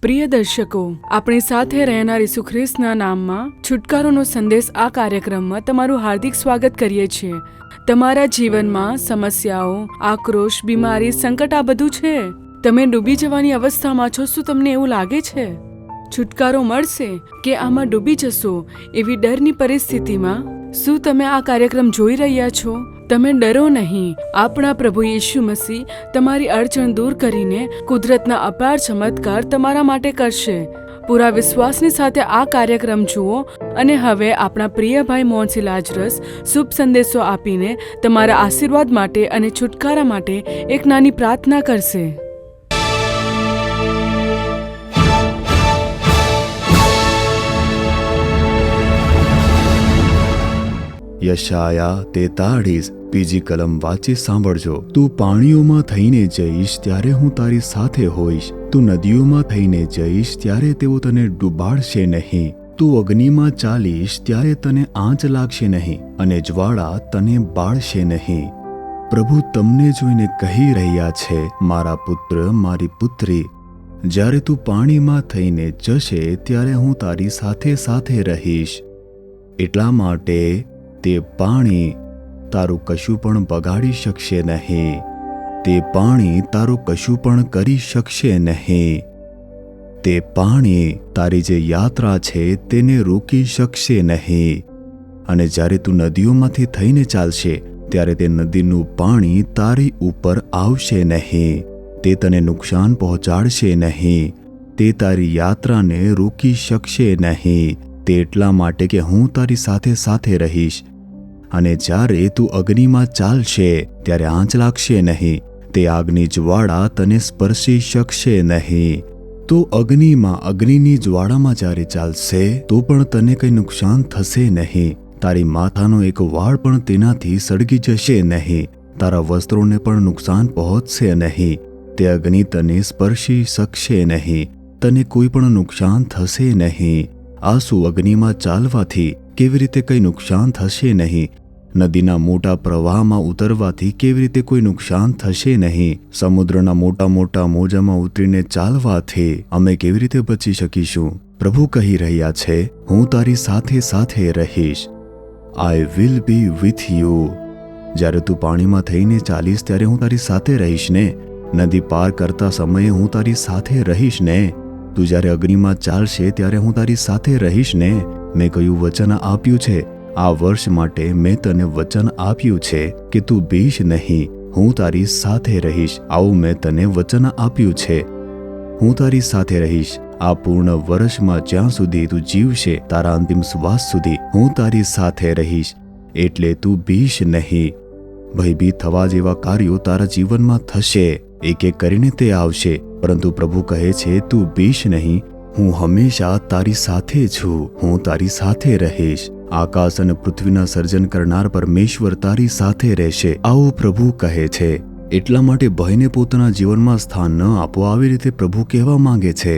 પ્રિય દર્શકો, આપણી સાથે રહેનાર ઈસુ ખ્રિસ્તના નામમાં છુટકારોનો સંદેશ આ કાર્યક્રમમાં તમારું હાર્દિક સ્વાગત કરીએ છીએ. તમારા જીવનમાં સમસ્યાઓ, આક્રોશ, બીમારી, સંકટ આ બધું છે. તમે ડૂબી જવાની અવસ્થામાં છો. શું તમને એવું લાગે છે છુટકારો મળશે કે આમાં ડૂબી જશો એવી ડરની પરિસ્થિતિમાં શું તમે આ કાર્યક્રમ જોઈ રહ્યા છો? તમે ડરો નહીં. આપણા પ્રભુ ઈસુ મસીહ તમારી અડચણ દૂર કરીને કુદરતના અપાર ચમત્કાર તમારા માટે કરશે. પૂરા વિશ્વાસની સાથે આ કાર્યક્રમ જુઓ. અને હવે આપણા પ્રિય ભાઈ મોહનસિંહ લાજરસ શુભ સંદેશો આપીને તમારા આશીર્વાદ માટે અને છુટકારા માટે એક નાની પ્રાર્થના કરશે. યશાયા 43 બીજી કલમ વાંચી સાંભળજો. તું પાણીઓમાં થઈને જઈશ ત્યારે હું તારી સાથે હોઈશ. તું નદીઓમાં થઈને જઈશ ત્યારે તેઓ તને ડૂબાડશે નહીં. તું અગ્નિમાં ચાલીશ ત્યારે તને આંચ લાગશે નહીં અને જ્વાળા તને બાળશે નહીં. પ્રભુ તમને જોઈને કહી રહ્યા છે, મારા પુત્ર, મારી પુત્રી, જ્યારે તું પાણીમાં થઈને જશે ત્યારે હું તારી સાથે સાથે રહીશ. એટલા માટે તે પાણી તારું કશું પણ બગાડી શકશે નહીં. તે પાણી તારું કશું પણ કરી શકશે નહીં. તે પાણી તારી જે યાત્રા છે તેને રોકી શકશે નહીં. અને જ્યારે તું નદીઓમાંથી થઈને ચાલશે ત્યારે તે નદીનું પાણી તારી ઉપર આવશે નહીં. તે તને નુકસાન પહોંચાડશે નહીં. તે તારી યાત્રાને રોકી શકશે નહીં. તે એટલા માટે કે હું તારી સાથે સાથે રહીશ. અને જ્યારે તું અગ્નિમાં ચાલશે ત્યારે આંચ લાગશે નહીં. તે આગની જ્વાળા તને સ્પર્શી શકશે નહીં. તો અગ્નિમાં અગ્નિની જ્વાળામાં જ્યારે ચાલશે તો પણ તને કંઈ નુકસાન થશે નહીં. તારી માથાનો એક વાળ પણ તેનાથી સળગી જશે નહીં. તારા વસ્ત્રોને પણ નુકસાન પહોંચશે નહીં. તે અગ્નિ તને સ્પર્શી શકશે નહીં. તને કોઈ પણ નુકસાન થશે નહીં. આંસુ અગ્નિમાં ચાલવાથી કેવી રીતે કંઈ નુકસાન થશે નહીં. નદીના મોટા પ્રવાહમાં ઉતરવાથી કેવી રીતે કોઈ નુકસાન થશે નહીં. સમુદ્રના મોટા મોટા મોજામાં ઉતરીને ચાલવાથી અમે કેવી રીતે બચી શકીશું? પ્રભુ કહી રહ્યા છે, હું તારી સાથે સાથે રહીશ. I will be with you. જ્યારે તું પાણીમાં થઈને ચાલીશ ત્યારે હું તારી સાથે રહીશ ને. નદી પાર કરતા સમયે હું તારી સાથે રહીશ ને. તું જ્યારે અગ્નિમાં ચાલશે ત્યારે હું તારી સાથે રહીશ ને. મેં કયું વચન આપ્યું છે? આ વર્ષ માટે મેં તને વચન આપ્યું છે કે તું બીશ નહીં, હું તારી સાથે રહીશ. આવું મેં તને વચન આપ્યું છે. હું તારી સાથે રહીશ. આ પૂર્ણ વર્ષમાં જ્યાં સુધી તું જીવશે, તારા અંતિમ શ્વાસ સુધી હું તારી સાથે રહીશ. એટલે તું બીશ નહીં. ભયભીત થવા જેવા કાર્યો તારા જીવનમાં થશે. એક એક કરીને તે આવશે. પરંતુ પ્રભુ કહે છે, તું બીશ નહીં. હું હંમેશા તારી સાથે છું. હું તારી સાથે રહીશ. આકાશ અને પૃથ્વીના સર્જન કરનાર પરમેશ્વર તારી સાથે રહેશે. આવું પ્રભુ કહે છે. એટલા માટે ભયને પોતાના જીવનમાં સ્થાન ન આપો. આવી રીતે પ્રભુ કહેવા માંગે છે.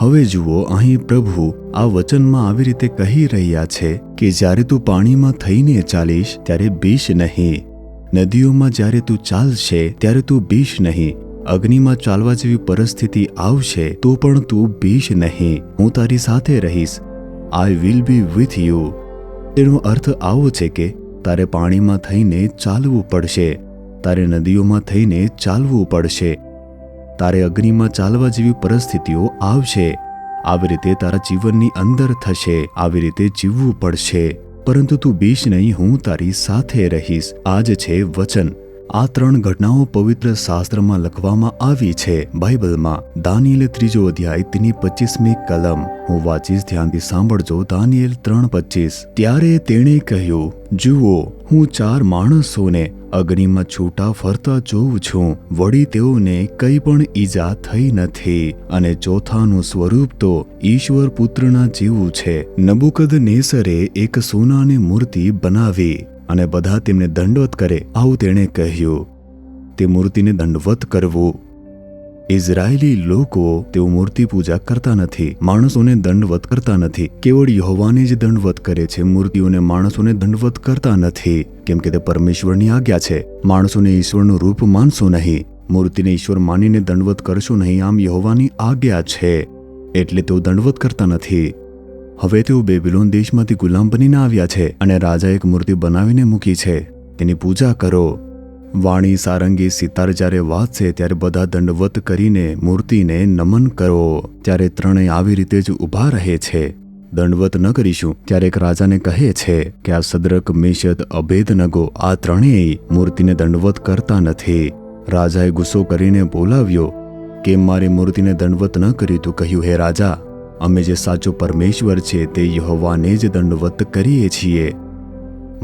હવે જુઓ, અહીં પ્રભુ આ વચનમાં આવી રીતે કહી રહ્યા છે કે જ્યારે તું પાણીમાં થઈને ચાલીશ ત્યારે બીશ નહીં. નદીઓમાં જ્યારે તું ચાલશે ત્યારે તું બીશ નહીં. અગ્નિમાં ચાલવા જેવી પરિસ્થિતિ આવશે તો પણ તું બીશ નહીં. હું તારી સાથે રહીશ. I will be with you. તેનો અર્થ આવો છે કે તારે પાણીમાં થઈને ચાલવું પડશે. તારે નદીઓમાં થઈને ચાલવું પડશે. તારે અગ્નિમાં ચાલવા જેવી પરિસ્થિતિઓ આવશે. આવી રીતે તારા જીવનની અંદર થશે. આવી રીતે જીવવું પડશે. પરંતુ તું બીશ નહીં. હું તારી સાથે રહીશ. આ જ છે વચન. આ 3 ઘટનાઓ પવિત્ર શાસ્ત્રમાં લખવામાં આવી છે. બાઇબલમાં દાનિયેલ 3 અધ્યાય તેની 25મી કલમ. હું વાંચીશ, ધ્યાનથી સાંભળજો. દાનિયેલ 3:25. ત્યારે તેણે કહ્યું, જુઓ, હું 4 માણસોને અગ્નિમાં છૂટા ફરતા જોઉં છું. વળી તેઓને કંઈ પણ ઈજા થઈ નથી. અને ચોથાનું સ્વરૂપ તો ઈશ્વર પુત્રના જેવું છે. નબુકદનેસરે એક સોનાની મૂર્તિ બનાવી અને બધા તેમને દંડવત કરે, આવું તેણે કહ્યું. તે મૂર્તિને દંડવત કરવું. ઇઝરાયેલી લોકો તેઓ મૂર્તિ પૂજા કરતા નથી. માણસોને દંડવત કરતા નથી. કેવળ યહોવાને જ દંડવત કરે છે. મૂર્તિઓને માણસોને દંડવત કરતા નથી. કેમ કે તે પરમેશ્વરની આજ્ઞા છે. માણસોને ઈશ્વરનું રૂપ માનશો નહીં. મૂર્તિને ઈશ્વર માનીને દંડવત કરશો નહીં. આમ યહોવાની આજ્ઞા છે. એટલે તેઓ દંડવત કરતા નથી. હવે તેઓ બેબીલોન દેશમાંથી ગુલામ બનીને આવ્યા છે અને રાજા એક મૂર્તિ બનાવીને મૂકી છે. તેની પૂજા કરો. વાણી સારંગી સિતાર જ્યારે વાજશે ત્યારે બધા દંડવત કરીને મૂર્તિને નમન કરો. ત્યારે ત્રણેય આવી રીતે જ ઊભા રહે છે. દંડવત ન કરીશું ત્યારે એક રાજાને કહે છે કે આ સદ્રક મેશક અબેદનગો આ ત્રણેય મૂર્તિને દંડવત કરતા નથી. રાજાએ ગુસ્સો કરીને બોલાવ્યો કે મારી મૂર્તિને દંડવત ન કરી. તો કહ્યું, હે રાજા, અમે જે સાચો પરમેશ્વર છે તે યહોવાને જ દંડવત કરીએ છીએ.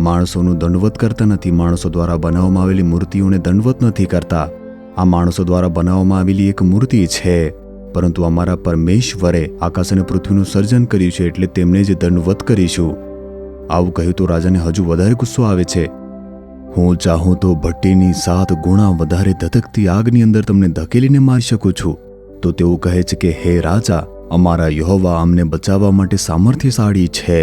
માણસોનું દંડવત કરતા નથી. માણસો દ્વારા બનાવવામાં આવેલી મૂર્તિઓને દંડવત નથી કરતા. આ માણસો દ્વારા બનાવવામાં આવેલી એક મૂર્તિ છે, પરંતુ અમારા પરમેશ્વરે આકાશ અને પૃથ્વીનું સર્જન કર્યું છે, એટલે તેમને જ દંડવત કરીશું. આવું કહ્યું તો રાજાને હજુ વધારે ગુસ્સો આવે છે. હું ચાહું તો ભટ્ટીની 7 ગુણા વધારે ધધકતી આગની અંદર તમને ધકેલીને મારી શકું છું. તો તેઓ કહે છે કે હે રાજા, અમારા યહોવા અમને બચાવવા માટે સામર્થ્યશાળી છે.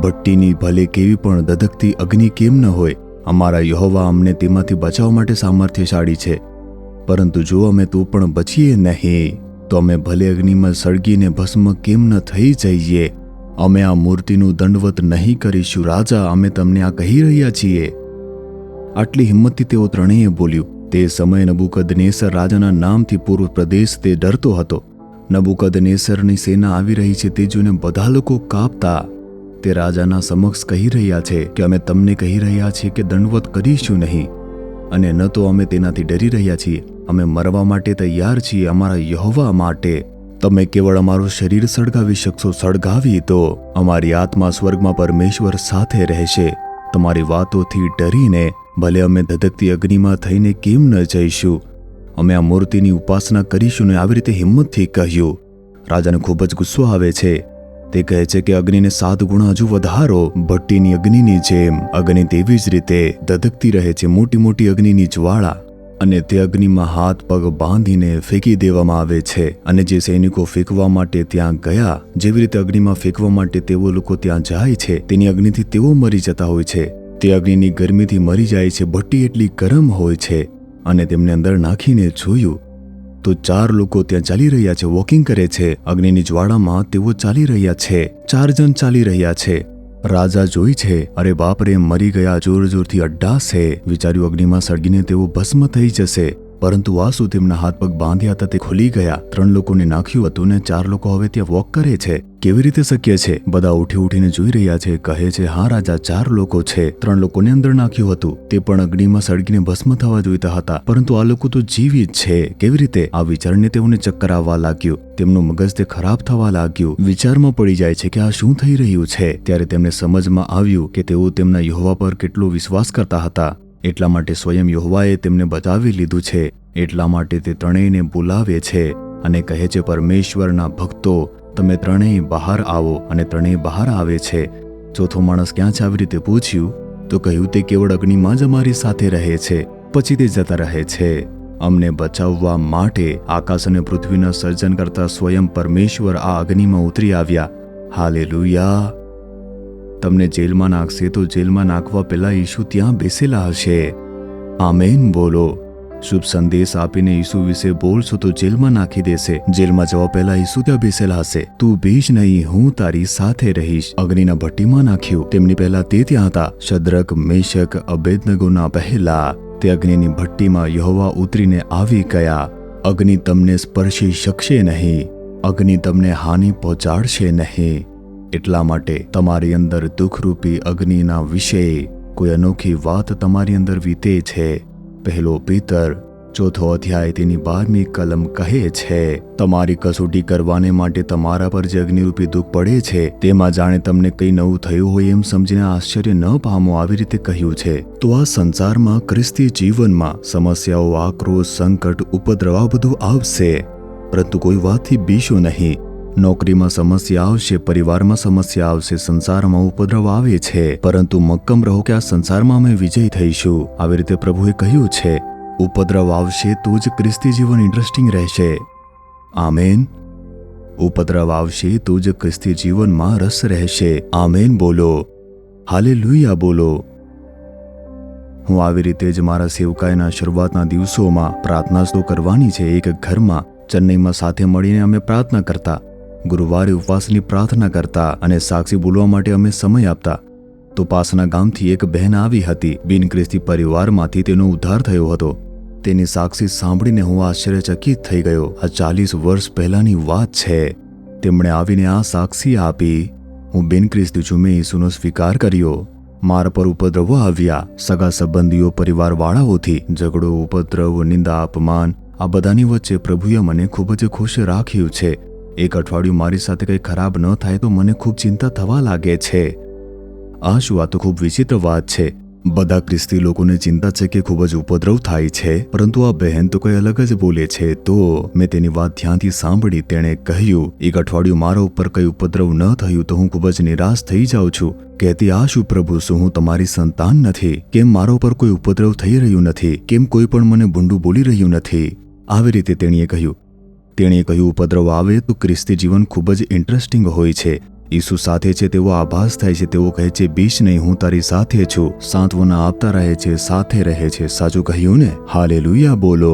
ભટ્ટીની ભલે કેવી પણ ધધકતી અગ્નિ કેમ ન હોય, અમારા યહોવા અમને તેમાંથી બચાવવા માટે સામર્થ્યશાળી છે. પરંતુ જો અમે તો પણ બચીએ નહીં, તો અમે ભલે અગ્નિમાં સળગીને ભસ્મ કેમ ન થઈ જઈએ, અમે આ મૂર્તિનું દંડવત નહીં કરીશું. રાજા, અમે તમને આ કહી રહ્યા છીએ. આટલી હિંમતથી તેઓ ત્રણેય બોલ્યું. તે સમયે નબુકદનેસર રાજાના નામથી પૂર્વ પ્રદેશ તે ડરતો હતો. નબુકદનેસરની સેના આવી રહી છે તે જોઈને બધા લોકો કાપતા. તે રાજાના સમક્ષ કહી રહ્યા છે કે અમે તમને કહી રહ્યા છીએ કે દંડવત કરીશું નહીં, અને ન તો અમે તેનાથી ડરી રહ્યા છીએ. અમે મરવા માટે તૈયાર છીએ અમારા યહોવા માટે. તમે કેવળ અમારું શરીર સળગાવી શકશો. સળગાવી તો અમારી આત્મા સ્વર્ગમાં પરમેશ્વર સાથે રહેશે. તમારી વાતોથી ડરીને ભલે અમે ધધકતી અગ્નિમાં થઈને કેમ ન જઈશું, અમે આ મૂર્તિની ઉપાસના કરીશું ને. આવી રીતે હિંમતથી કહ્યું. રાજાને ખૂબ જ ગુસ્સો આવે છે. તે કહે છે કે અગ્નિને 7 ગુણા હજુ વધારો. ભટ્ટીની અગ્નિની જેમ અગ્નિ તેવી જ રીતે ધધકતી રહે છે, મોટી મોટી અગ્નિની જ્વાળા, અને તે અગ્નિમાં હાથ પગ બાંધીને ફેંકી દેવામાં આવે છે. અને જે સૈનિકો ફેંકવા માટે ત્યાં ગયા, જેવી રીતે અગ્નિમાં ફેંકવા માટે તેઓ લોકો ત્યાં જાય છે, તેની અગ્નિથી તેઓ મરી જતા હોય છે. તે અગ્નિની ગરમીથી મરી જાય છે. ભટ્ટી એટલી ગરમ હોય છે. અને તેમને અંદર નાખીને જોયું તો 4 લોકો ત્યાં ચાલી રહ્યા છે, વોકિંગ કરે છે. અગ્નિની જ્વાળામાં તેઓ ચાલી રહ્યા છે. 4 જણ ચાલી રહ્યા છે. રાજા જોઈ છે, અરે બાપરે, મરી ગયા, જોર જોરથી અડ્ડાશે. વિચાર્યું અગ્નિમાં સળગીને તેઓ ભસ્મ થઈ જશે. પરંતુ આ શું, તેમના હાથ પગ બાંધ્યા હતા તે ખુલી ગયા. 3 લોકોને નાખ્યું હતું ને 4 લોકો હવે ત્યાં વોક કરે છે. કેવી રીતે શક્ય છે? બધા ઉઠી ઉઠીને જોઈ રહ્યા છે. કહે છે, હા રાજા, 4 લોકો છે. 3 લોકોને અંદર નાખ્યું હતું, તે પણ અગ્નિમાં સળગીને ભસ્મ થવા જોઈતા હતા, પરંતુ આ લોકો તો જીવિત છે. કેવી રીતે? આ વિચારને તેઓને ચક્કર આવવા લાગ્યું. તેમનું મગજ તે ખરાબ થવા લાગ્યું. વિચારમાં પડી જાય છે કે આ શું થઈ રહ્યું છે. ત્યારે તેમને સમજમાં આવ્યું કે તેઓ તેમના યહોવા પર કેટલો વિશ્વાસ કરતા હતા. એટલા માટે સ્વયં યહોવાએ તેમને બચાવી લીધું છે. એટલા માટે તે ત્રણેયને બોલાવે છે અને કહે છે, પરમેશ્વરના ભક્તો, તમે ત્રણેય બહાર આવો. અને ત્રણેય બહાર આવે છે. ચોથો માણસ ક્યાં છે? આવી રીતે પૂછ્યું તો કહ્યું, તે કેવળ અગ્નિમાં જ અમારી સાથે રહે છે, પછી તે જતા રહે છે. અમને બચાવવા માટે આકાશ અને પૃથ્વીના સર્જન કરતા સ્વયં પરમેશ્વર આ અગ્નિમાં ઉતરી આવ્યા. હાલેલુયા. તમને જેલમાં નાખશે તો જેલમાં નાખવા પહેલા ઈસુ ત્યાં બેસેલા હશે. આમેન બોલો. શુભ સંદેશ આપીને ઈસુ વિશે બોલશો તો જેલમાં નાખી દેશે. જેલમાં જવા પહેલા ઈસુ ત્યાં બેસેલા હશે. તું બીજ નહીં, હું તારી સાથે રહીશ. અગ્નિના ભટ્ટીમાં નાખ્યું. તેમની પહેલા તે ત્યાં હતા. શદ્રક, મેશક, અબેદનગોના પહેલા તે અગ્નિની ભટ્ટીમાં યહોવા ઉતરીને આવી ગયા. અગ્નિ તમને સ્પર્શી શકશે નહીં. અગ્નિ તમને હાનિ પહોંચાડશે નહીં. એટલા માટે તમારી અંદર દુઃખરૂપી અગ્નિના વિશે કોઈ અનોખી વાત તમારી અંદર વીતે છે. 1 પેતર 4 અધ્યાય તેની 12મી કલમ કહે છે, તમારી કસોટી કરવાને માટે તમારા પર જે અગ્નિરૂપી દુઃખ પડે છે, તેમાં જાણે તમને કંઈ નવું થયું હોય એમ સમજીને આશ્ચર્ય ન પામો. આવી રીતે કહ્યું છે. તો આ સંસારમાં, ક્રિસ્તી જીવનમાં સમસ્યાઓ, આક્રોશ, સંકટ, ઉપદ્રવ આ બધું આવશે, પરંતુ કોઈ વાતથી બીશો નહીં. નોકરીમાં સમસ્યા આવશે, પરિવારમાં સમસ્યા આવશે, સંસારમાં ઉપદ્રવ આવે છે, પરંતુ મક્કમ રહો કે આ સંસારમાં અમે વિજય થઈશું. આવી રીતે પ્રભુએ કહ્યું છે. ઉપદ્રવ આવશે તો જ ક્રિસ્તી જીવન ઇન્ટરેસ્ટિંગ રહેશે. આમેન. ઉપદ્રવ આવશે તો જ ક્રિસ્તી જીવનમાં રસ રહેશે. આમેન બોલો. હાલેલુયા બોલો. હું આવી રીતે જ મારા સેવકાઈના શરૂઆતના દિવસોમાં પ્રાર્થના તો કરવાની છે. એક ઘરમાં ચેન્નઈમાં સાથે મળીને અમે પ્રાર્થના કરતા, ગુરુવારે ઉપવાસની પ્રાર્થના કરતા અને સાક્ષી બોલવા માટે અમે સમય આપતા. તો પાસના ગામથી એક બહેન આવી હતી. બિન ખ્રિસ્તી પરિવારમાંથી તેનો ઉદ્ધાર થયો હતો. તેની સાક્ષી સાંભળીને હું આશ્ચર્યચકિત થઈ ગયો. આ 40 વર્ષ પહેલાની વાત છે. તેમણે આવીને આ સાક્ષી આપી, હું બિન ખ્રિસ્તી છું, મેં ઈસુનો સ્વીકાર કર્યો. મારા પર ઉપદ્રવો આવ્યા, સગા સંબંધીઓ, પરિવારવાળાઓથી ઝઘડો, ઉપદ્રવ, નિંદા, અપમાન, આ બધાની વચ્ચે પ્રભુએ મને ખૂબ જ ખુશ રાખ્યું છે. એક અઠવાડિયું મારી સાથે કંઈ ખરાબ ન થાય તો મને ખૂબ ચિંતા થવા લાગે છે. આ શું? આ તો ખૂબ વિચિત્ર વાત છે. બધા ખ્રિસ્તી લોકોને ચિંતા છે કે ખૂબ જ ઉપદ્રવ થાય છે, પરંતુ આ બહેન તો કંઈ અલગ જ બોલે છે. તો મેં તેની વાત ધ્યાનથી સાંભળી. તેણે કહ્યું, એક અઠવાડિયું મારા ઉપર કંઈ ઉપદ્રવ ન થયું તો હું ખૂબ જ નિરાશ થઈ જાઉં છું. કહેતી, આ શું પ્રભુ, શું હું તમારી સંતાન નથી? કેમ મારા ઉપર કોઈ ઉપદ્રવ થઈ રહ્યું નથી? કેમ કોઈ પણ મને ભૂંડું બોલી રહ્યું નથી? આવી રીતે તેણીએ કહ્યું. ઉપદ્રવ આવે તો ખ્રિસ્તી જીવન ખૂબ જ ઇન્ટરેસ્ટિંગ હોય છે. ઈસુ સાથે છે તેવો આભાસ થાય છે. તેઓ કહે છે, બીશ નહીં, હું તારી સાથે છું. સાંત્વના આપતા રહે છે, સાથે રહે છે. સાચું કહ્યું ને? હાલેલુયા બોલો.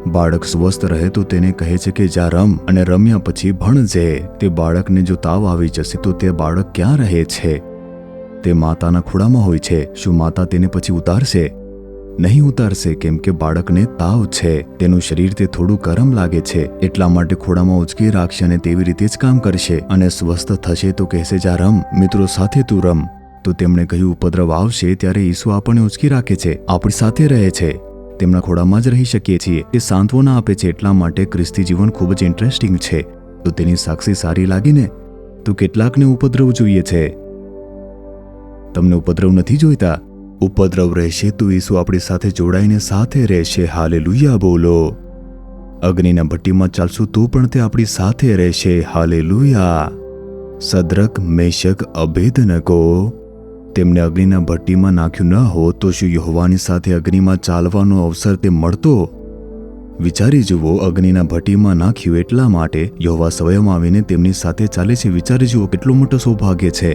બાળક સ્વસ્થ રહે તો તેને કહે છે કે જા રમ, અને રમ્યા પછી ભણજે. તે બાળકને જો તાવ આવી જશે તો તે બાળક ક્યાં રહે છે? તે માતાના ખોળામાં હોય છે. શું માતા તેને પછી ઉતારશે? નહીં ઉતારશે, કેમ કે બાળકને તાવ છે. તેનું શરીર તે થોડું ગરમ લાગે છે, એટલા માટે ખોળામાં ઉચકી રાખશે અને તેવી રીતે જ કામ કરશે. અને સ્વસ્થ થશે તો કહેશે, જા રમ, મિત્રો સાથે તું રમ. તો તેમણે કહ્યું, ઉપદ્રવ આવશે ત્યારે ઈસુ આપણને ઉચકી રાખે છે, આપણી સાથે રહે છે, તેમના ખોળામાં જ રહી શકીએ છીએ. તે સાંત્વના આપે છે. એટલા માટે ખ્રિસ્તી જીવન ખૂબ જ ઇન્ટરેસ્ટિંગ છે. તો તેની સાક્ષી સારી લાગી ને? તો કેટલાકને ઉપદ્રવ જોઈએ છે. તમને ઉપદ્રવ નથી જોઈતા? ઉપદ્રવ રહેશે તો ઈસુ આપણી સાથે જોડાઈને સાથે રહેશે. હાલેલુયા બોલો. અગ્નિના ભઠ્ઠીમાં ચાલશું તો પણ તે આપણી સાથે રહેશે. હાલેલુયા. સદ્રક, મેશક, અબેદનગો, તેમને અગ્નિના ભઠ્ઠીમાં નાખ્યું ન હોત તો શું યહોવાની સાથે અગ્નિમાં ચાલવાનો અવસર તે મળતો? વિચારી જુઓ, અગ્નિના ભઠ્ઠીમાં નાખ્યું એટલા માટે યહોવા સ્વયં આવીને તેમની સાથે ચાલે છે. વિચારી જુઓ, કેટલું મોટું સૌભાગ્ય છે.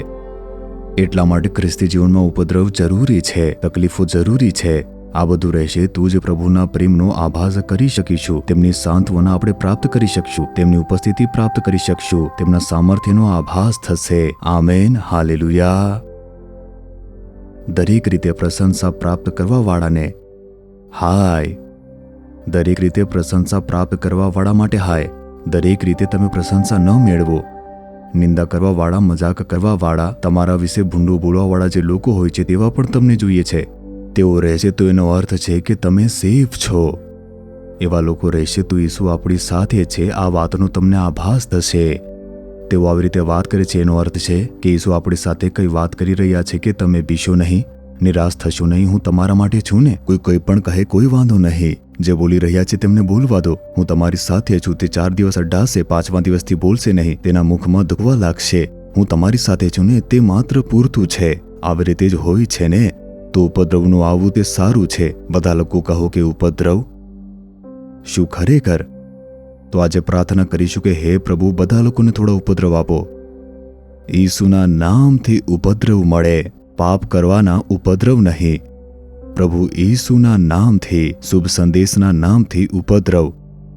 એટલા માટે ખ્રિસ્તી જીવનમાં ઉપદ્રવ જરૂરી છે, તકલીફો જરૂરી છે. આ બધું રહેશે તો જ પ્રભુના પ્રેમનો આભાસ કરી શકીશું. તેમની સાંત્વના આપણે પ્રાપ્ત કરી શકશું. તેમની ઉપસ્થિતિ પ્રાપ્ત કરી શકશું. તેમના સામર્થ્યનો આભાસ થશે. આમેન. હાલેલુયા. દરેક રીતે પ્રશંસા પ્રાપ્ત કરવા વાળાને હાય. દરેક રીતે પ્રશંસા પ્રાપ્ત કરવા વાળા માટે હાય. દરેક રીતે તમે પ્રશંસા ન મેળવો. નિંદા કરવા વાળા, મજાક કરવા વાળા, તમારા વિશે ભૂંડું બોલવા વાળા જે લોકો હોય છે તેવા પણ તમને જોઈએ છે. તેઓ રહેશે તો એનો અર્થ છે કે તમે સેફ છો. એવા લોકો રહેશે તો ઈસુ આપણી સાથે છે, આ વાતનો તમને આભાસ થશે. તેઓ આવી રીતે વાત કરે છે એનો અર્થ છે કે ઈસુ આપણી સાથે કઈ વાત કરી રહ્યા છે કે તમે બીશો નહીં, નિરાશ થશો નહીં, હું તમારા માટે છું ને. કોઈ પણ કહે કોઈ વાંધો નહીં, જે બોલી રહ્યા છે તેમને બોલવા દો, હું તમારી સાથે છું. તે 4 દિવસ અડાશે, 5મા દિવસથી બોલશે નહીં, તેના મુખમાં દુખવા લાગશે. હું તમારી સાથે છું ને, તે માત્ર પૂરતું છે. આવી રીતે જ હોય છે ને. તો ઉપદ્રવનું આવવું તે સારું છે. બધા લોકો કહો કે ઉપદ્રવ શું ખરેખર? તો આજે પ્રાર્થના કરીશું કે હે પ્રભુ, બધા લોકોને થોડા ઉપદ્રવ આપો. ઈસુના નામથી ઉપદ્રવ મળે, પાપ કરવાના ઉપદ્રવ નહીં. પ્રભુ ઈસુના નામથી, શુભ સંદેશના નામથી ઉપદ્રવ.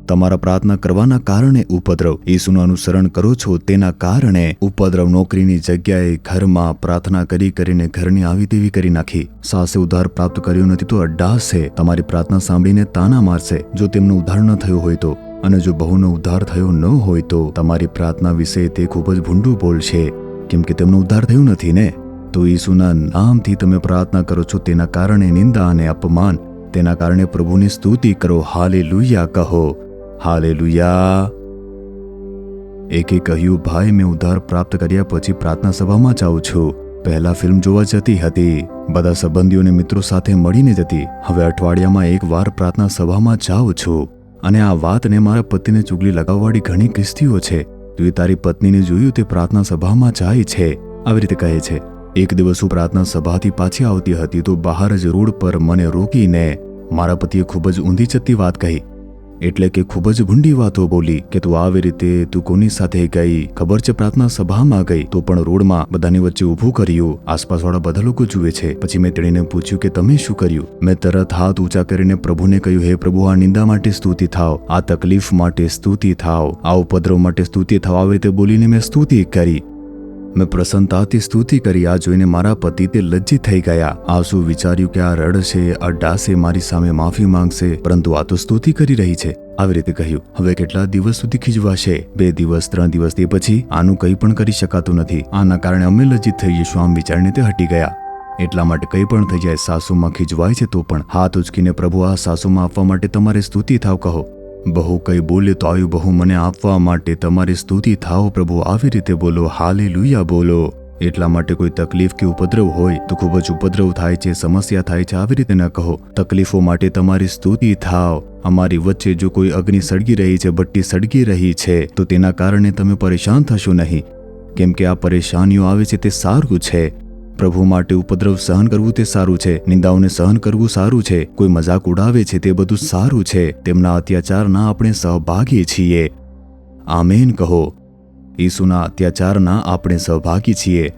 તમારા પ્રાર્થના કરવાના કારણે ઉપદ્રવ, ઈસુનું અનુસરણ કરો છો તેના કારણે ઉપદ્રવ. નોકરીની જગ્યાએ, ઘરમાં પ્રાર્થના કરીને ઘરની આવી તેવી કરી નાખી. સાસે ઉદ્ધાર પ્રાપ્ત કર્યો નથી તો અડ્ડાશે. તમારી પ્રાર્થના સાંભળીને તાના મારશે જો તેમનો ઉદ્ધાર ન થયો હોય તો. અને જો બહુનો ઉદ્ધાર થયો ન હોય તો તમારી પ્રાર્થના વિશે તે ખૂબ જ ભૂંડું બોલશે, કેમ કે તેમનો ઉદ્ધાર થયો નથી ને. તો ઈસુના નામથી તમે પ્રાર્થના કરો છો તેના કારણે નિંદા અને અપમાન, તેના કારણે પ્રભુની સ્તુતિ કરો. હાલેલુયા કહો. હાલેલુયા. એકે કહ્યું, ભાઈ મેં ઉદ્ધાર પ્રાપ્ત કર્યા પછી પ્રાર્થના સભામાં જાઉં છું. પહેલા ફિલ્મ જોવા જતી હતી, બધા સંબંધીઓને મિત્રો સાથે મળીને જતી. હવે અઠવાડિયામાં એક વાર પ્રાર્થના સભામાં જાઉં છું. અને આ વાતને મારા પતિને ચુગલી લગાવવાળી ઘણી ખ્રિસ્તીઓ છે. તું તારી પત્નીને જોયું તે પ્રાર્થના સભામાં જાય છે, આવી રીતે કહે છે. એક દિવસ હું પ્રાર્થના સભાથી પાછી આવતી હતી તો બહાર જ રોડ પર મને રોકીને મારા પતિએ ખૂબ જ ઊંધી ચત્તી વાત કહી. એટલે કે ખૂબ જ ભૂંડી વાતો બોલી કે તું આવી રીતે તું કોની સાથે ગઈ, ખબર છે પ્રાર્થના સભામાં ગઈ તો પણ રોડમાં બધાની વચ્ચે ઊભું કર્યું, આસપાસવાળા બધા લોકો જુએ છે. પછી મેં તેણીને પૂછ્યું કે તમે શું કર્યું? મેં તરત હાથ ઊંચા કરીને પ્રભુને કહ્યું, હે પ્રભુ, આ નિંદા માટે સ્તુતિ થાવ, આ તકલીફ માટે સ્તુતિ થાવ, આ ઉપદ્રવ માટે સ્તુતિ થાવ. આવી રીતે બોલીને મેં સ્તુતિ કરી. મેં પ્રસન્નતાથી સ્તુતિ કરી. આ જોઈને મારા પતિ તે લજ્જિત થઈ ગયા. આ શું વિચાર્યું કે આ રડશે, આ ડાસે, મારી સામે માફી માંગશે, પરંતુ આ તો સ્તુતિ કરી રહી છે. આવી રીતે કહ્યું. હવે કેટલા દિવસ સુધી ખીજવાશે? 2 દિવસ 3 દિવસ, તે પછી આનું કંઈ પણ કરી શકાતું નથી. આના કારણે અમે લજ્જિત થઈ જઈશું, આમ વિચારીને તે હટી ગયા. એટલા માટે કંઈ પણ થઈ જાય, સાસુમાં ખીજવાય છે તો પણ હાથ ઉચકીને પ્રભુ, આ સાસુમાં આપવા માટે તમારે સ્તુતિ થાવ કહો. બહુ કંઈ બોલે તો આવ્યું, બહુ મને આપવા માટે તમારી સ્તુતિ થાવ પ્રભુ. આવી રીતે બોલો, હાલેલુયા બોલો. એટલા માટે કોઈ તકલીફ કે ઉપદ્રવ હોય તો ખૂબ જ ઉપદ્રવ થાય છે, સમસ્યા થાય છે, આવી રીતે ન કહો. તકલીફો માટે તમારી સ્તુતિ થાવ. અમારી વચ્ચે જો કોઈ અગ્નિ સળગી રહી છે, ભઠ્ઠી સળગી રહી છે, તો તેના કારણે તમે પરેશાન થશો નહીં, કેમ કે આ પરેશાનીઓ આવે છે તે સારું છે. પ્રભુ માટે ઉપદ્રવ સહન કરવું તે સારું છે, નિંદાઓને સહન કરવું સારું છે, કોઈ મજાક ઉડાવે છે તે બધું સારું છે. તેમના અત્યાચારના આપણે સહભાગી છીએ. આમેન કહો. ઈસુના અત્યાચારના આપણે સહભાગી છીએ.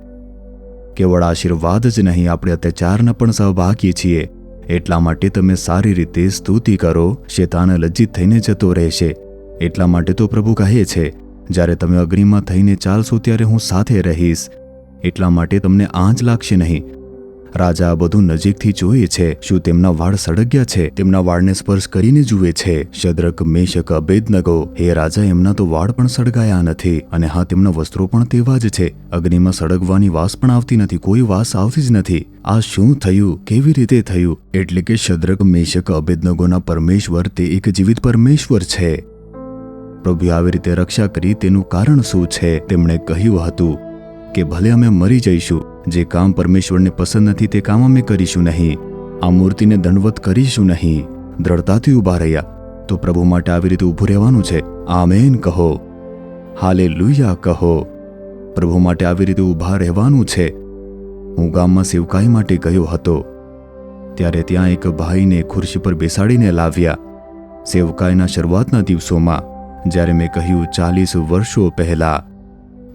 કેવળ આશીર્વાદ જ નહીં, આપણે અત્યાચારના પણ સહભાગી છીએ. એટલા માટે તમે સારી રીતે સ્તુતિ કરો, શેતાન લજ્જિત થઈને જતો રહેશે. એટલા માટે તો પ્રભુ કહે છે, જ્યારે તમે અગ્નિમાં થઈને ચાલશો ત્યારે હું સાથે રહીશ. એટલા માટે તમને આંચ લાગશે નહીં. રાજા આ બધું નજીકથી જોઈએ છે. શું તેમના વાળ સળગ્યા છે? તેમના વાળને સ્પર્શ કરીને જુએ છે. શદ્રક, મેશક, અબેદનગો, હે રાજા, એમના તો વાળ પણ સળગાયા નથી, અને હા, તેમના વસ્ત્રો પણ તેવા જ છે. અગ્નિમાં સળગવાની વાસ પણ આવતી નથી, કોઈ વાસ આવતી જ નથી. આ શું થયું? કેવી રીતે થયું? એટલે કે શદ્રક, મેશક, અબેદનગોના પરમેશ્વર તે એક જીવિત પરમેશ્વર છે. પ્રભુએ આવી રીતે રક્ષા કરી. તેનું કારણ શું છે? તેમણે કહ્યું હતું કે ભલે અમે મરી જઈશું, જે કામ પરમેશ્વરને પસંદ નથી તે કામ અમે કરીશું નહીં, આ મૂર્તિને દંડવત કરીશું નહીં. દ્રઢતાથી ઊભા રહ્યા. તો પ્રભુ માટે આવી રીતે ઊભું રહેવાનું છે. આમેન કહો, હાલેલુયા કહો. પ્રભુ માટે આવી રીતે ઊભા રહેવાનું છે. હું ગામમાં સેવકાઈ માટે ગયો હતો, ત્યારે ત્યાં એક ભાઈને ખુરશી પર બેસાડીને લાવ્યા. સેવકાઈના શરૂઆતના દિવસોમાં, જ્યારે મેં કહ્યું 40 વર્ષો પહેલા,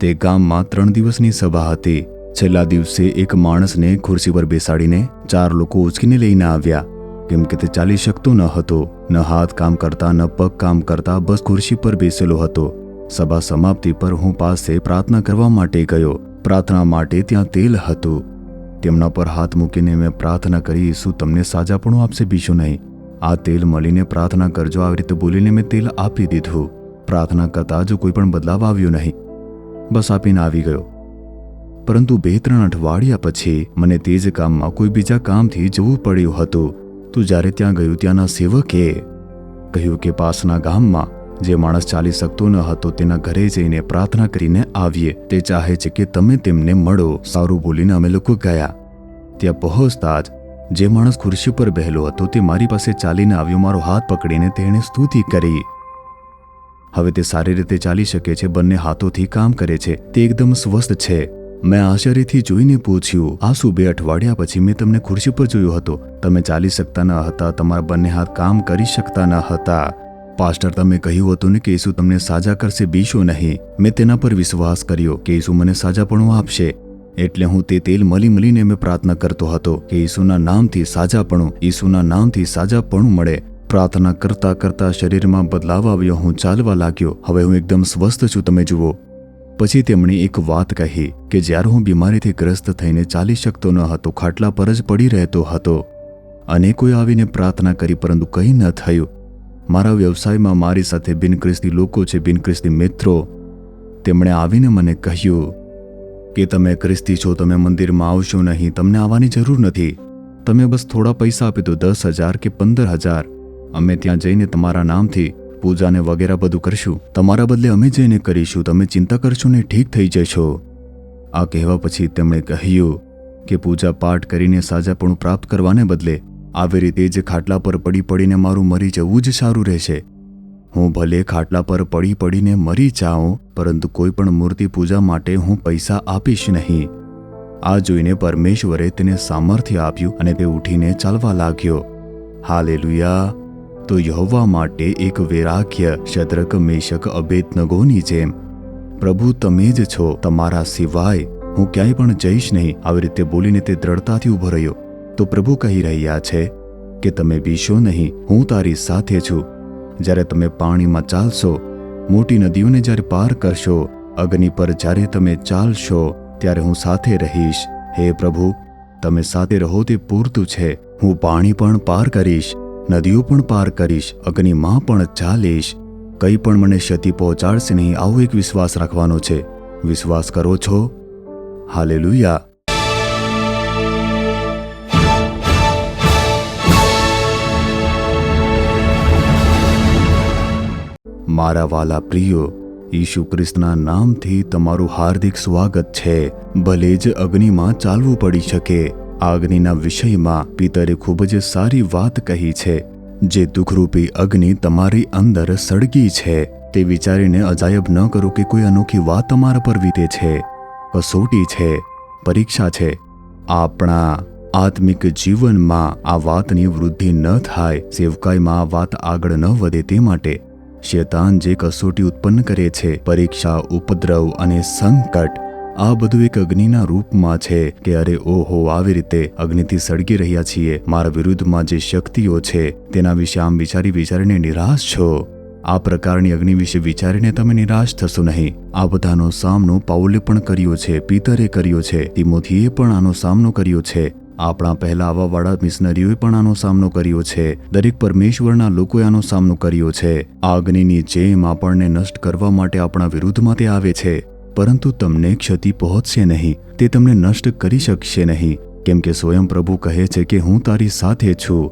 તે ગામમાં 3 દિવસની સભા હતી. છેલ્લા દિવસે એક માણસને ખુરશી પર બેસાડીને 4 લોકો ઉચકીને લઈને આવ્યા, કેમ કે તે ચાલી શકતો ન હતો. ન હાથ કામ કરતા, ન પગ કામ કરતા, બસ ખુરશી પર બેસેલો હતો. સભા સમાપ્તિ પર હું પાસે પ્રાર્થના કરવા માટે ગયો. પ્રાર્થના માટે ત્યાં તેલ હતું. તેમના પર હાથ મૂકીને મેં પ્રાર્થના કરી, શું તમને સાજાપણું આપશે, બીજું નહીં. આ તેલ મળીને પ્રાર્થના કરજો. આવી રીતે બોલીને મેં તેલ આપી દીધું. પ્રાર્થના કરતા જો કોઈ પણ બદલાવ આવ્યો નહીં, બસ આપીને આવી ગયો. પરંતુ 2-3 અઠવાડિયા પછી મને તે જ કામમાં કોઈ બીજા કામથી જવું પડ્યું હતું. તો જ્યારે ત્યાં ગયું, ત્યાંના સેવકે કહ્યું કે પાસના ગામમાં જે માણસ ચાલી શકતો ન હતો, તેના ઘરે જઈને પ્રાર્થના કરીને આવીએ. તે ચાહે છે કે તમે તેમને મળો. સારું બોલીને અમે લોકો ગયા. ત્યાં પહોંચતા જ જે માણસ ખુરશી પર બેહેલો હતો તે મારી પાસે ચાલીને આવ્યો. મારો હાથ પકડીને તેણે સ્તુતિ કરી. હવે તે સારી રીતે ચાલી શકે છે, બંને હાથોથી કામ કરે છે, તે એકદમ સ્વસ્થ છે. મેં આશ્ચર્યથી જોઈને પૂછ્યું, આ શું 2 અઠવાડિયા પછી મેં તમને ખુરશી પર જોયો હતો, તમે ચાલી શકતા ન હતા, તમારા બંને હાથ કામ કરી શકતા ન હતા. પાસ્ટર, તમે કહ્યું હતું ને કે ઈસુ તમને સાજા કરશે, બીજો નહીં. મેં તેના પર વિશ્વાસ કર્યો કે ઈસુ મને સાજાપણું આપશે. એટલે હું તે તેલ મળીને મેં પ્રાર્થના કરતો હતો કે ઈસુના નામથી સાજાપણું, ઈસુના નામથી સાજાપણું મળે. પ્રાર્થના કરતા કરતા શરીરમાં બદલાવ આવ્યો. હું ચાલવા લાગ્યો. હવે હું એકદમ સ્વસ્થ છું, તમે જુઓ. પછી તેમણે એક વાત કહી કે જ્યારે હું બીમારીથી ગ્રસ્ત થઈને ચાલી શકતો ન હતો, ખાટલા પર જ પડી રહેતો હતો, અનેકોએ આવીને પ્રાર્થના કરી, પરંતુ કંઈ ન થયું. મારા વ્યવસાયમાં મારી સાથે બિનખ્રિસ્તી લોકો છે, બિનખ્રિસ્તી મિત્રો. તેમણે આવીને મને કહ્યું કે તમે ખ્રિસ્તી છો, તમે મંદિરમાં આવશો નહીં, તમને આવવાની જરૂર નથી. તમે બસ થોડા પૈસા આપી દો, 10,000 કે 15,000. અમે ત્યાં જઈને તમારા નામથી પૂજાને વગેરે બધું કરશું. તમારા બદલે અમે જઈને કરીશું. તમે ચિંતા કરશો ને ઠીક થઈ જશો. આ કહેવા પછી તેમણે કહ્યું કે પૂજા પાઠ કરીને સાજાપણું પ્રાપ્ત કરવાને બદલે આવી રીતે જ ખાટલા પર પડીને મારું મરી જવું જ સારું રહેશે. હું ભલે ખાટલા પર પડીને મરી જાઉં, પરંતુ કોઈ પણ મૂર્તિ પૂજા માટે હું પૈસા આપીશ નહીં. આ જોઈને પરમેશ્વરે તેને સામર્થ્ય આપ્યું અને તે ઉઠીને ચાલવા લાગ્યો. હાલેલુયા. તો યહોવા માટે એક વૈરાગ્ય શદ્રક મેશક અબેદનગોની જેમ. પ્રભુ તમે જ છો, તમારા સિવાય હું ક્યાંય પણ જઈશ નહીં. આવી રીતે બોલીને તે દ્રઢતાથી ઊભો રહ્યો. તો પ્રભુ કહી રહ્યા છે કે તમે બીશો નહીં, હું તારી સાથે છું. જ્યારે તમે પાણીમાં ચાલશો, મોટી નદીઓને જ્યારે પાર કરશો, અગ્નિ પર જ્યારે તમે ચાલશો, ત્યારે હું સાથે રહીશ. હે પ્રભુ, તમે સાથે રહો તે પૂરતું છે. હું પાણી પણ પાર કરીશ, નદીઓ પણ પાર કરીશ, અગ્નિમાં પણ ચાલીશ. કંઈ પણ મને ક્ષતિ પહોંચાડશે નહીં. આવો એક વિશ્વાસ રાખવાનો છે. વિશ્વાસ કરો છો? હાલેલુયા. મારા વાલા પ્રિયો, ઈસુ ખ્રિસ્તના નામથી તમારું હાર્દિક સ્વાગત છે. ભલે જ અગ્નિમાં ચાલવું પડી શકે. આ અગ્નિના વિષયમાં પિતરે ખૂબ જ સારી વાત કહી છે. જે દુઃખરૂપી અગ્નિ તમારી અંદર સળગી છે, તે વિચારીને અજાયબ ન કરો કે કોઈ અનોખી વાત તમારા પર વીતે છે. કસોટી છે, પરીક્ષા છે. આપણા આત્મિક જીવનમાં આ વાતની વૃદ્ધિ ન થાય, સેવકાઈમાં આ વાત આગળ ન વધે, તે માટે શેતાન જે કસોટી ઉત્પન્ન કરે છે, પરીક્ષા, ઉપદ્રવ અને સંકટ, આ બધું એક અગ્નિના રૂપમાં છે કે અરે ઓહો, આવી રીતે અગ્નિથી સળગી રહ્યા છીએ. મારા વિરુદ્ધમાં જે શક્તિઓ છે તેના વિશે આમ વિચારીને નિરાશ છો. આ પ્રકારની અગ્નિ વિશે વિચારીને તમે નિરાશ થશો નહીં. આ બધાનો સામનો પાઉલે પણ કર્યો છે, પિતરે કર્યો છે, તિમોથીએ પણ આનો સામનો કર્યો છે. આપણા પહેલા આવવાવાળા મિશનરીઓએ પણ આનો સામનો કર્યો છે. દરેક પરમેશ્વરના લોકોએ આનો સામનો કર્યો છે. આ અગ્નિની જેમ આપણને નષ્ટ કરવા માટે આપણા વિરુદ્ધમાં તે આવે છે, પરંતુ તમને ક્ષતિ પહોંચશે નહીં, તે તમને નષ્ટ કરી શકશે નહીં, કેમ કે સ્વયં પ્રભુ કહે છે કે હું તારી સાથે છું.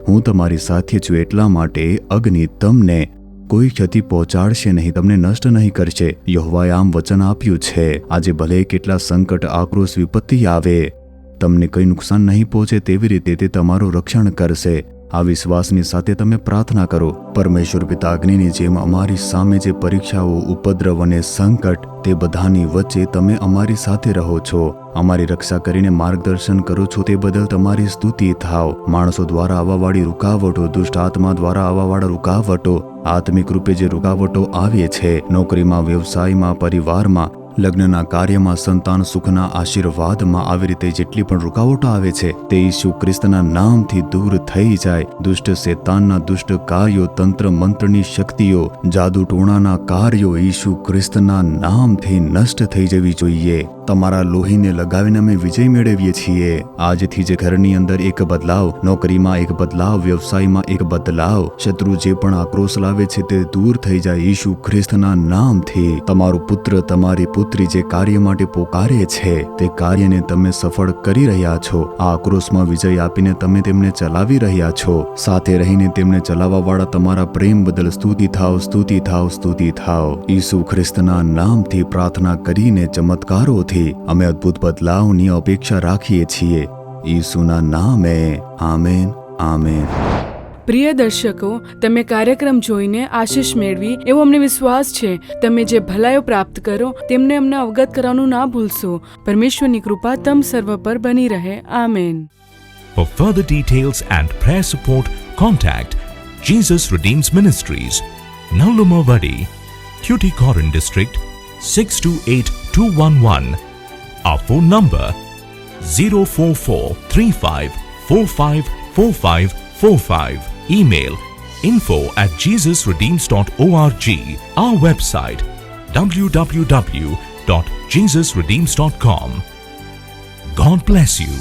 હું તમારી સાથે છું, એટલા માટે અગ્નિ તમને કોઈ ક્ષતિ પહોંચાડશે નહીં, તમને નષ્ટ નહીં કરશે. યહોવાએ આમ વચન આપ્યું છે. આજે ભલે કેટલા સંકટ, આક્રોશ, વિપત્તિ આવે, તમને કંઈ નુકસાન નહીં પહોંચે તેવી રીતે તે તમારું રક્ષણ કરશે. આ વિશ્વાસની સાથે તમે પ્રાર્થના કરો. પરમેશ્વર પિતા, અગ્નિની જેમ અમારી સામે જે પરીક્ષાઓ, ઉપદ્રવ અને સંકટ, તે બધાની વચ્ચે તમે અમારી સાથે રહો છો. અમારી રક્ષા કરીને માર્ગદર્શન કરો છો, તે બદલ તમારી સ્તુતિ થાવ. માણસો દ્વારા આવવાવાળી રૂકાવટો, દુષ્ટ આત્મા દ્વારા આવવાવાળા રૂકાવટો, આત્મિક રૂપે જે રૂકાવટો આવે છે, નોકરીમાં, વ્યવસાયમાં, પરિવારમાં, લગ્નના કાર્યમાં, સંતાન સુખના આશીર્વાદમાં, આવી રીતે જેટલી પણ રૂકાવટો આવે છે, તે ઈસુ ખ્રિસ્તના નામથી દૂર થઈ જાય. દુષ્ટ શેતાનના દુષ્ટ કાર્યો, તંત્ર મંત્રની શક્તિઓ, જાદુ ટોણાના કાર્યો ઈસુ ખ્રિસ્તના નામથી નષ્ટ થઈ જવી જોઈએ. તમારા લોહીને લગાવીને અમે વિજય મેળવીએ છીએ. આજથી જ ઘરની અંદર એક બદલાવ, નોકરીમાં એક બદલાવ, વ્યવસાયમાં એક બદલાવ, શત્રુ જે પણ આક્રોશ લાવે છે તે દૂર થઈ જાય ઈસુ ખ્રિસ્તના નામથી. તમારું પુત્ર, તમારી પુત્રી જે કાર્ય માટે પોકારે છે, તે કાર્યને તમે સફળ કરી રહ્યા છો. આ આક્રોશમાં વિજય આપીને તમે તેમને ચલાવી રહ્યા છો. સાથે રહીને તેમને ચલાવવાવાળા તમારા પ્રેમ બદલ સ્તુતિ થાવ, સ્તુતિ થાવ, સ્તુતિ થાવ. ઈસુ ખ્રિસ્તના નામથી પ્રાર્થના કરીને ચમત્કારોથી અમે અદ્ભુત બદલાવની અપેક્ષા રાખીએ છીએ. ઈસુના નામે આમેન, આમેન. પ્રિય દર્શકો, તમે કાર્યક્રમ જોઈને આશીષ મેળવી એવો અમને વિશ્વાસ છે. તમે જે ભલાઈઓ પ્રાપ્ત કરો તેમને અમને અવગત કરવાનું ના ભૂલશો. પરમેશ્વરની કૃપા તમ સર્વ પર બની રહે. Amen. For further details and prayer support, contact Jesus Redeems Ministries, Nallumavadi, Tuticorin District, 628211. Our phone number 04435454545. Email info@jesusredeems.org. Our website www.jesusredeems.com. God bless you.